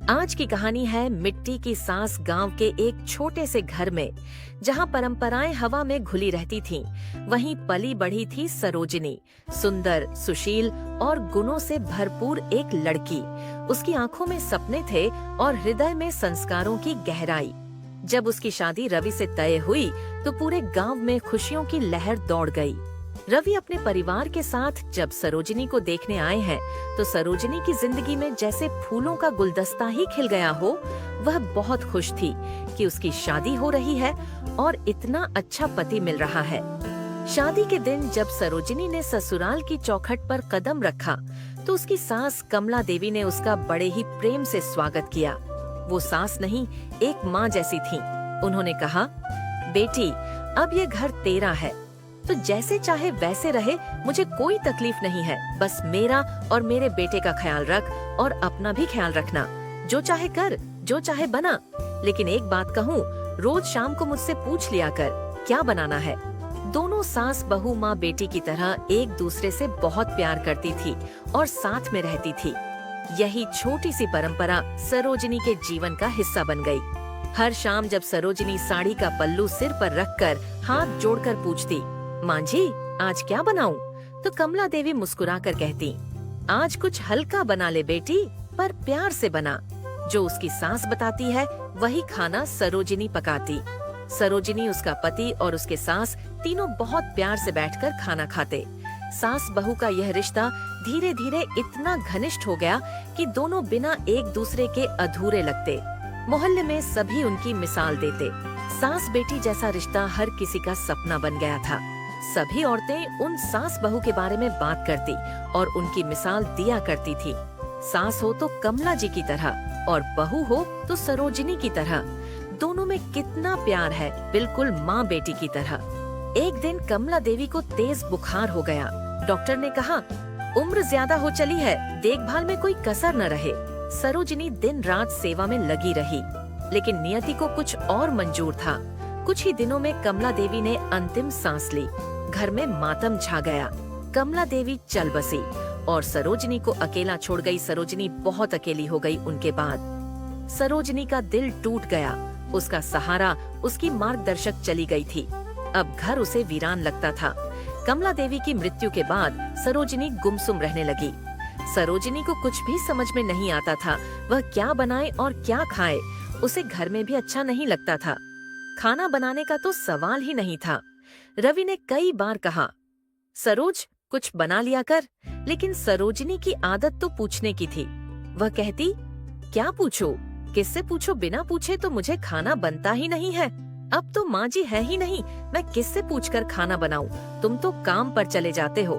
आज की कहानी है मिट्टी की सास गांव के एक छोटे से घर में, जहां परंपराएं हवा में घुली रहती थीं। वहीं पली बढ़ी थी सरोजिनी, सुंदर, सुशील और गुणों से भरपूर एक लड़की। उसकी आंखों में सपने थे और हृदय में संस्कारों की गहराई। जब उसकी शादी रवि से तय हुई तो पूरे गांव में खुशियों की लहर दौड़ गई। रवि अपने परिवार के साथ जब सरोजिनी को देखने आए हैं तो सरोजिनी की जिंदगी में जैसे फूलों का गुलदस्ता ही खिल गया हो। वह बहुत खुश थी कि उसकी शादी हो रही है और इतना अच्छा पति मिल रहा है। शादी के दिन जब सरोजिनी ने ससुराल की चौखट पर कदम रखा तो उसकी सास कमला देवी ने उसका बड़े ही प्रेम से स्वागत किया। वो सास नहीं, एक माँ जैसी थी। उन्होंने कहा, बेटी, अब ये घर तेरा है, तो जैसे चाहे वैसे रहे, मुझे कोई तकलीफ नहीं है। बस मेरा और मेरे बेटे का ख्याल रख और अपना भी ख्याल रखना। जो चाहे कर, जो चाहे बना, लेकिन एक बात कहूँ, रोज शाम को मुझसे पूछ लिया कर क्या बनाना है। दोनों सास बहू माँ बेटी की तरह एक दूसरे से बहुत प्यार करती थी और साथ में रहती थी। यही छोटी सी परंपरा सरोजिनी के जीवन का हिस्सा बन गई। हर शाम जब सरोजिनी साड़ी का पल्लू सिर पर रखकर हाथ जोड़कर पूछती, माँ जी, आज क्या बनाऊं? तो कमला देवी मुस्कुराकर कहती, आज कुछ हल्का बना ले बेटी, पर प्यार से बना। जो उसकी सास बताती है वही खाना सरोजिनी पकाती। सरोजिनी, उसका पति और उसके सास तीनों बहुत प्यार से बैठकर खाना खाते। सास बहू का यह रिश्ता धीरे धीरे इतना घनिष्ठ हो गया कि दोनों बिना एक दूसरे के अधूरे लगते। मोहल्ले में सभी उनकी मिसाल देते। सास बेटी जैसा रिश्ता हर किसी का सपना बन गया था। सभी औरतें उन सास बहू के बारे में बात करती और उनकी मिसाल दिया करती थी। सास हो तो कमला जी की तरह और बहू हो तो सरोजिनी की तरह। दोनों में कितना प्यार है, बिल्कुल माँ बेटी की तरह। एक दिन कमला देवी को तेज बुखार हो गया। डॉक्टर ने कहा, उम्र ज्यादा हो चली है, देखभाल में कोई कसर न रहे। सरोजिनी दिन रात सेवा में लगी रही, लेकिन नियति को कुछ और मंजूर था। कुछ ही दिनों में कमला देवी ने अंतिम सांस ली। घर में मातम छा गया। कमला देवी चल बसी और सरोजिनी को अकेला छोड़ गई। सरोजिनी बहुत अकेली हो गई उनके बाद। सरोजिनी का दिल टूट गया। उसका सहारा, उसकी मार्गदर्शक चली गई थी। अब घर उसे वीरान लगता था। कमला देवी की मृत्यु के बाद सरोजिनी गुमसुम रहने लगी। सरोजिनी को कुछ भी समझ में नहीं आता था। वह क्या बनाए और क्या खाए। उसे घर में भी अच्छा नहीं लगता था। खाना बनाने का तो सवाल ही नहीं था। रवि ने कई बार कहा, सरोज, कुछ बना लिया कर, लेकिन सरोजिनी की आदत तो पूछने की थी। वह कहती, क्या पूछूं? किससे पूछो? बिना पूछे तो मुझे खाना बनता ही नहीं है। अब तो माँ जी है ही नहीं, मैं किससे पूछकर खाना बनाऊं? तुम तो काम पर चले जाते हो।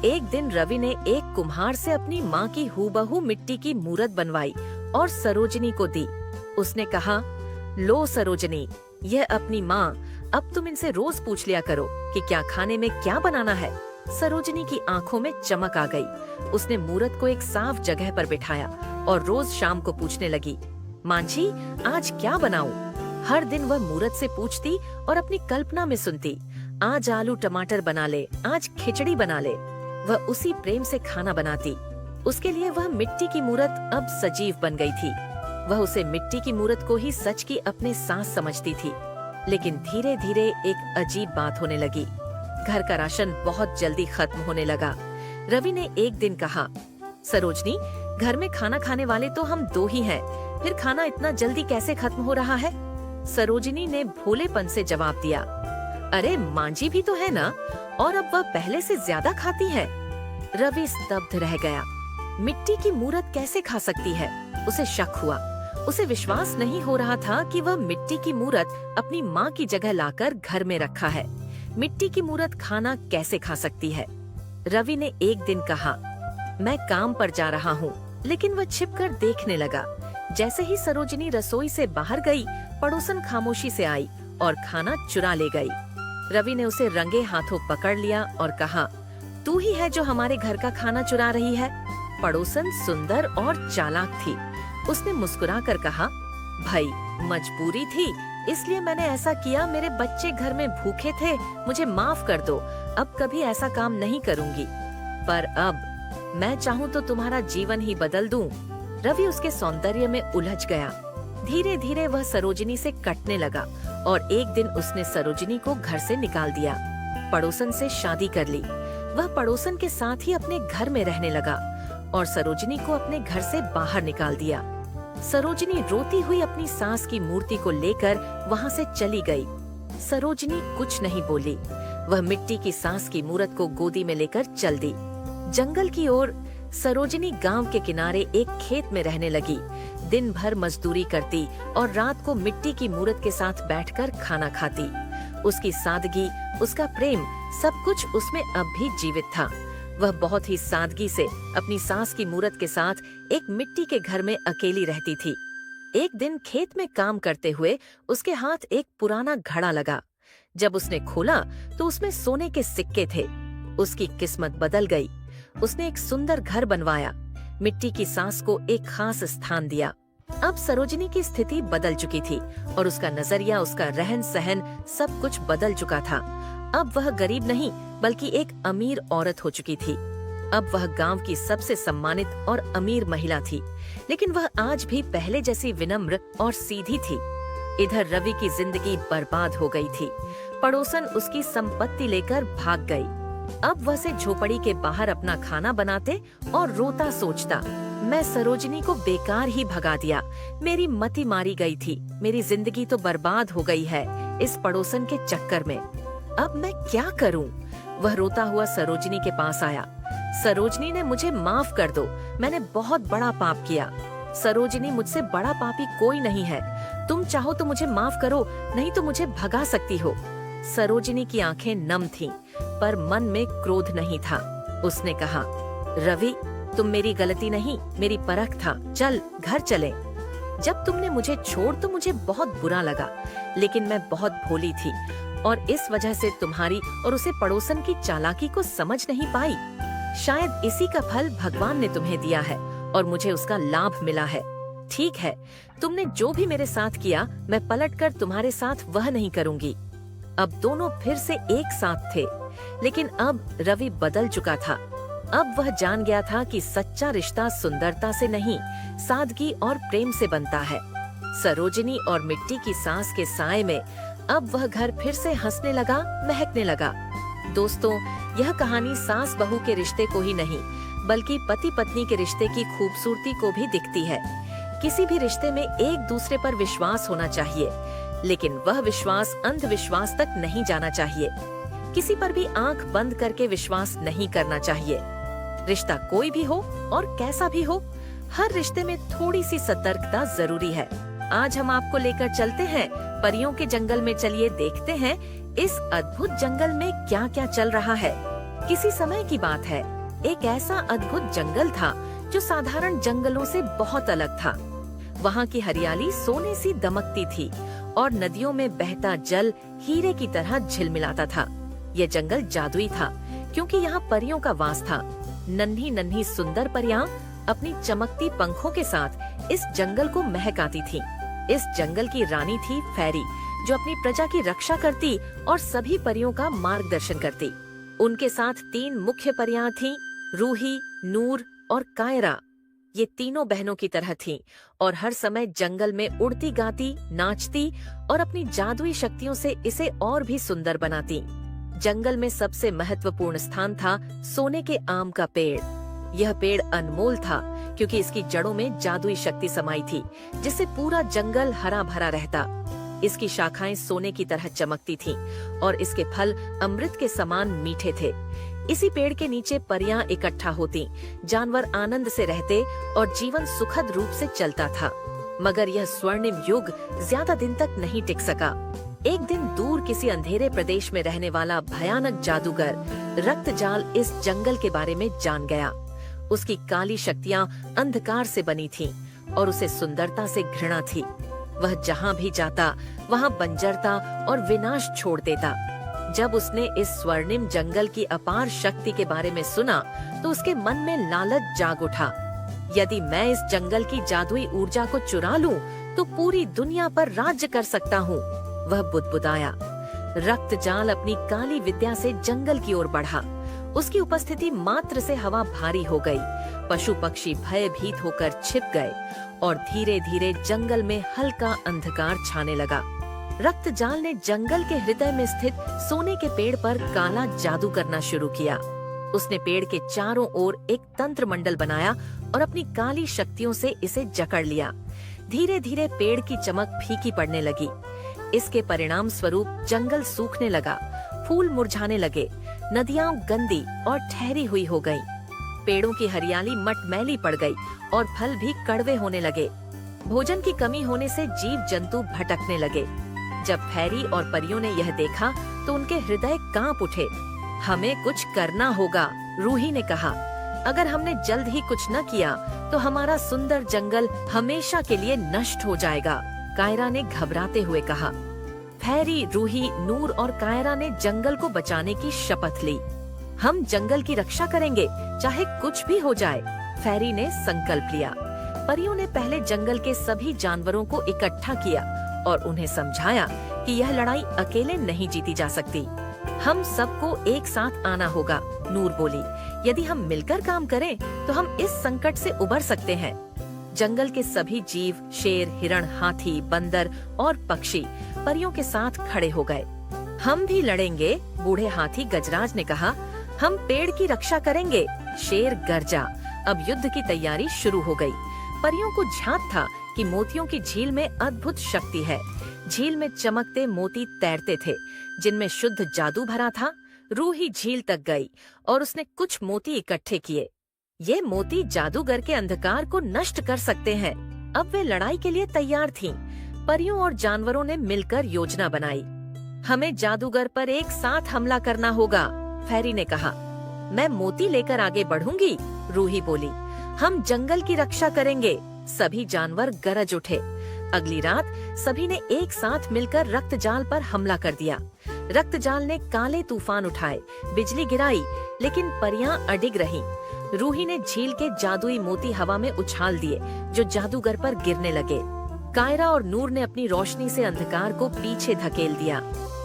एक दिन रवि ने एक कुम्हार से अपनी माँ की हूबहू मिट्टी की मूरत बनवाई और सरोजिनी को दी। उसने कहा, लो सरोजिनी, यह अपनी माँ, अब तुम इनसे रोज पूछ लिया करो कि क्या खाने में क्या बनाना है। सरोजिनी की आंखों में चमक आ गई। उसने मूरत को एक साफ जगह पर बिठाया और रोज शाम को पूछने लगी, माँ जी, आज क्या बनाऊं? हर दिन वह मूरत से पूछती और अपनी कल्पना में सुनती, आज आलू टमाटर बना ले, आज खिचड़ी बना ले। वह उसी प्रेम से खाना बनाती। उसके लिए वह मिट्टी की मूरत अब सजीव बन गई थी। वह उसे मिट्टी की मूरत को ही सच की अपने सांस समझती थी। लेकिन धीरे धीरे एक अजीब बात होने लगी। घर का राशन बहुत जल्दी खत्म होने लगा। रवि ने एक दिन कहा, सरोजनी, घर में खाना खाने वाले तो हम दो ही हैं, फिर खाना इतना जल्दी कैसे खत्म हो रहा है? सरोजिनी ने भोलेपन से जवाब दिया, अरे माँ जी भी तो है ना, और अब वह पहले से ज्यादा खाती है। रवि स्तब्ध रह गया। मिट्टी की मूरत कैसे खा सकती है? उसे शक हुआ। उसे विश्वास नहीं हो रहा था कि वह मिट्टी की मूरत अपनी माँ की जगह लाकर घर में रखा है। मिट्टी की मूरत खाना कैसे खा सकती है? रवि ने एक दिन कहा, मैं काम पर जा रहा हूँ, लेकिन वह छिपकर देखने लगा। जैसे ही सरोजिनी रसोई से बाहर गई, पड़ोसन खामोशी से आई और खाना चुरा ले गई। रवि ने उसे रंगे हाथों पकड़ लिया और कहा, तू ही है जो हमारे घर का खाना चुरा रही है। पड़ोसन सुंदर और चालाक थी। उसने मुस्कुराकर कहा, भाई, मजबूरी थी, इसलिए मैंने ऐसा किया। मेरे बच्चे घर में भूखे थे, मुझे माफ कर दो। अब कभी ऐसा काम नहीं करूंगी। पर अब मैं चाहूँ तो तुम्हारा जीवन ही बदल दूं। रवि उसके सौंदर्य में उलझ गया। धीरे धीरे वह सरोजिनी से कटने लगा और एक दिन उसने सरोजिनी को घर से निकाल दिया। पड़ोसन से शादी कर ली। वह पड़ोसन के साथ ही अपने घर में रहने लगा और सरोजिनी को अपने घर से बाहर निकाल दिया। सरोजिनी रोती हुई अपनी सास की मूर्ति को लेकर वहाँ से चली गई। सरोजिनी कुछ नहीं बोली। वह मिट्टी की सास की मूर्त को गोदी में लेकर चल दी। जंगल की ओर सरोजिनी गांव के किनारे एक खेत में रहने लगी। दिन भर मजदूरी करती और रात को मिट्टी की मूर्त के साथ बैठकर खाना खाती। उसकी सादगी, उसका प्रेम, सब कुछ उसमें अब भी जीवित था। वह बहुत ही सादगी से अपनी सास की मूर्त के साथ एक मिट्टी के घर में अकेली रहती थी। एक दिन खेत में काम करते हुए उसके हाथ एक पुराना घड़ा लगा। जब उसने खोला तो उसमें सोने के सिक्के थे। उसकी किस्मत बदल गई। उसने एक सुंदर घर बनवाया, मिट्टी की सास को एक खास स्थान दिया। अब सरोजिनी की स्थिति बदल चुकी थी और उसका नजरिया, उसका रहन सहन, सब कुछ बदल चुका था। अब वह गरीब नहीं बल्कि एक अमीर औरत हो चुकी थी। अब वह गांव की सबसे सम्मानित और अमीर महिला थी, लेकिन वह आज भी पहले जैसी विनम्र और सीधी थी। इधर रवि की जिंदगी बर्बाद हो गई थी। पड़ोसन उसकी संपत्ति लेकर भाग गई। अब वह से झोपड़ी के बाहर अपना खाना बनाते और रोता सोचता, मैं सरोजिनी को बेकार ही भगा दिया। मेरी मति मारी गई थी। मेरी जिंदगी तो बर्बाद हो गई है इस पड़ोसन के चक्कर में। अब मैं क्या करूं? वह रोता हुआ सरोजिनी के पास आया। सरोजिनी ने मुझे माफ कर दो, मैंने बहुत बड़ा पाप किया। सरोजिनी, मुझसे बड़ा पापी कोई नहीं है। तुम चाहो तो मुझे माफ करो, नहीं तो मुझे भगा सकती हो। सरोजिनी की आंखें नम थीं, पर मन में क्रोध नहीं था। उसने कहा, रवि, तुम मेरी गलती नहीं, मेरी परख था। चल घर चले। जब तुमने मुझे छोड़ तो मुझे बहुत बुरा लगा, लेकिन मैं बहुत भोली थी और इस वजह से तुम्हारी और उसे पड़ोसन की चालाकी को समझ नहीं पाई। शायद इसी का फल भगवान ने तुम्हें दिया है और मुझे उसका लाभ मिला है। ठीक है, तुमने जो भी मेरे साथ किया, मैं पलटकर तुम्हारे साथ वह नहीं करूंगी। अब दोनों फिर से एक साथ थे, लेकिन अब रवि बदल चुका था। अब वह जान गया था कि सच्चा रिश्ता सुंदरता से नहीं, सादगी और प्रेम से बनता है। सरोजिनी और मिट्टी की सास के साए में अब वह घर फिर से हंसने लगा, महकने लगा। दोस्तों, यह कहानी सास बहू के रिश्ते को ही नहीं, बल्कि पति पत्नी के रिश्ते की खूबसूरती को भी दिखती है। किसी भी रिश्ते में एक दूसरे पर विश्वास होना चाहिए, लेकिन वह विश्वास अंधविश्वास तक नहीं जाना चाहिए। किसी पर भी आंख बंद करके विश्वास नहीं करना चाहिए। रिश्ता कोई भी हो और कैसा भी हो, हर रिश्ते में थोड़ी सी सतर्कता जरूरी है। आज हम आपको लेकर चलते हैं परियों के जंगल में। चलिए देखते हैं इस अद्भुत जंगल में क्या क्या चल रहा है। किसी समय की बात है, एक ऐसा अद्भुत जंगल था जो साधारण जंगलों से बहुत अलग था। वहाँ की हरियाली सोने सी दमकती थी और नदियों में बहता जल हीरे की तरह झिलमिलाता था। यह जंगल जादुई था क्योंकि यहाँ परियों का वास था। नन्ही नन्ही सुंदर परियां अपनी चमकती पंखों के साथ इस जंगल को महकाती थीं। इस जंगल की रानी थी फैरी, जो अपनी प्रजा की रक्षा करती और सभी परियों का मार्गदर्शन करती। उनके साथ 3 मुख्य परियां थीं, रूही, नूर और कायरा। ये तीनों बहनों की तरह थीं और हर समय जंगल में उड़ती गाती, नाचती और अपनी जादुई शक्तियों से इसे और भी सुंदर बनाती। जंगल में सबसे महत्वपूर्ण स्थान था सोने के आम का पेड़। यह पेड़ अनमोल था क्योंकि इसकी जड़ों में जादुई शक्ति समाई थी, जिससे पूरा जंगल हरा भरा रहता। इसकी शाखाएं सोने की तरह चमकती थीं और इसके फल अमृत के समान मीठे थे। इसी पेड़ के नीचे परियां इकट्ठा होती, जानवर आनंद से रहते और जीवन सुखद रूप से चलता था। मगर यह स्वर्णिम युग ज्यादा दिन तक नहीं टिक सका। एक दिन दूर किसी अंधेरे प्रदेश में रहने वाला भयानक जादूगर रक्तजाल इस जंगल के बारे में जान गया। उसकी काली शक्तियां अंधकार से बनी थीं और उसे सुंदरता से घृणा थी। वह जहाँ भी जाता वहाँ बंजरता और विनाश छोड़ देता। जब उसने इस स्वर्णिम जंगल की अपार शक्ति के बारे में सुना तो उसके मन में लालच जाग उठा। यदि मैं इस जंगल की जादुई ऊर्जा को चुरा लूं, तो पूरी दुनिया पर राज्य कर सकता हूँ। वह बुदबुदाया। रक्तजाल अपनी काली विद्या से जंगल की ओर बढ़ा। उसकी उपस्थिति मात्र से हवा भारी हो गई। पशु पक्षी भयभीत होकर छिप गए और धीरे धीरे जंगल में हल्का अंधकार छाने लगा। रक्त जाल ने जंगल के हृदय में स्थित सोने के पेड़ पर काला जादू करना शुरू किया। उसने पेड़ के चारों ओर एक तंत्र मंडल बनाया और अपनी काली शक्तियों से इसे जकड़ लिया। धीरे धीरे पेड़ की चमक फीकी पड़ने लगी। इसके परिणाम स्वरूप जंगल सूखने लगा, फूल मुरझाने लगे, नदियां गंदी और ठहरी हुई हो गईं। पेड़ों की हरियाली मटमैली पड़ गई और फल भी कड़वे होने लगे। भोजन की कमी होने से जीव जंतु भटकने लगे। जब फैरी और परियों ने यह देखा तो उनके हृदय कांप उठे। हमें कुछ करना होगा, रूही ने कहा। अगर हमने जल्द ही कुछ न किया तो हमारा सुंदर जंगल हमेशा के लिए नष्ट हो जाएगा, कायरा ने घबराते हुए कहा। फैरी, रूही, नूर और कायरा ने जंगल को बचाने की शपथ ली। हम जंगल की रक्षा करेंगे, चाहे कुछ भी हो जाए, फैरी ने संकल्प लिया। परियों ने पहले जंगल के सभी जानवरों को इकट्ठा किया और उन्हें समझाया कि यह लड़ाई अकेले नहीं जीती जा सकती। हम सबको एक साथ आना होगा, नूर बोली। यदि हम मिलकर काम करें तो हम इस संकट से उबर सकते हैं। जंगल के सभी जीव, शेर, हिरण, हाथी, बंदर और पक्षी परियों के साथ खड़े हो गए। हम भी लड़ेंगे, बूढ़े हाथी गजराज ने कहा। हम पेड़ की रक्षा करेंगे, शेर गरजा। अब युद्ध की तैयारी शुरू हो गई। परियों को झांक था कि मोतियों की झील में अद्भुत शक्ति है। झील में चमकते मोती तैरते थे, जिनमें शुद्ध जादू भरा था। रूही झील तक गई और उसने कुछ मोती इकट्ठे किए। ये मोती जादूगर के अंधकार को नष्ट कर सकते हैं। अब वे लड़ाई के लिए तैयार थीं। परियों और जानवरों ने मिलकर योजना बनाई। हमें जादूगर पर एक साथ हमला करना होगा, फैरी ने कहा। मैं मोती लेकर आगे बढ़ूंगी, रूही बोली। हम जंगल की रक्षा करेंगे, सभी जानवर गरज उठे। अगली रात सभी ने एक साथ मिलकर रक्तजाल पर हमला कर दिया। रक्तजाल ने काले तूफान उठाए, बिजली गिराई, लेकिन परियां अडिग रहीं। रूही ने झील के जादुई मोती हवा में उछाल दिए, जो जादूगर पर गिरने लगे। कायरा और नूर ने अपनी रोशनी से अंधकार को पीछे धकेल दिया।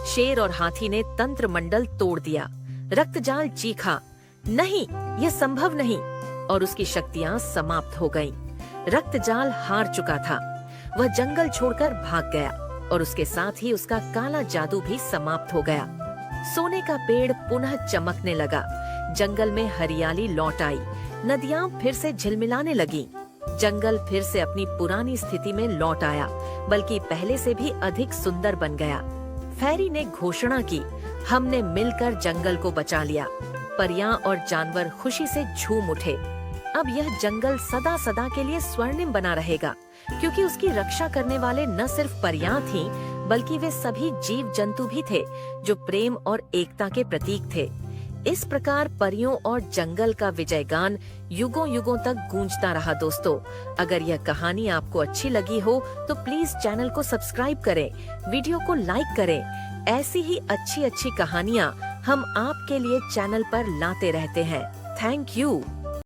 शेर और हाथी ने तंत्र मंडल तोड़ दिया। रक्तजाल चीखा, नहीं, यह संभव नहीं, और उसकी शक्तियां समाप्त हो गईं। रक्तजाल हार चुका था। वह जंगल छोड़कर भाग गया और उसके साथ ही उसका काला जादू भी समाप्त हो गया। सोने का पेड़ पुनः चमकने लगा। जंगल में हरियाली लौट आई। नदियां फिर से झिलमिलाने लगीं। जंगल फिर से अपनी पुरानी स्थिति में लौट आया, बल्कि पहले से भी अधिक सुंदर बन गया। फैरी ने घोषणा की, हमने मिलकर जंगल को बचा लिया। परियां और जानवर खुशी से झूम उठे। अब यह जंगल सदा सदा के लिए स्वर्णिम बना रहेगा, क्योंकि उसकी रक्षा करने वाले न सिर्फ परियां थीं, बल्कि वे सभी जीव जंतु भी थे, जो प्रेम और एकता के प्रतीक थे। इस प्रकार परियों और जंगल का विजय गान युगों युगों तक गूंजता रहा। दोस्तों, अगर यह कहानी आपको अच्छी लगी हो तो प्लीज चैनल को सब्सक्राइब करें, वीडियो को लाइक करें। ऐसी ही अच्छी अच्छी कहानियाँ हम आपके लिए चैनल पर लाते रहते हैं। Thank you.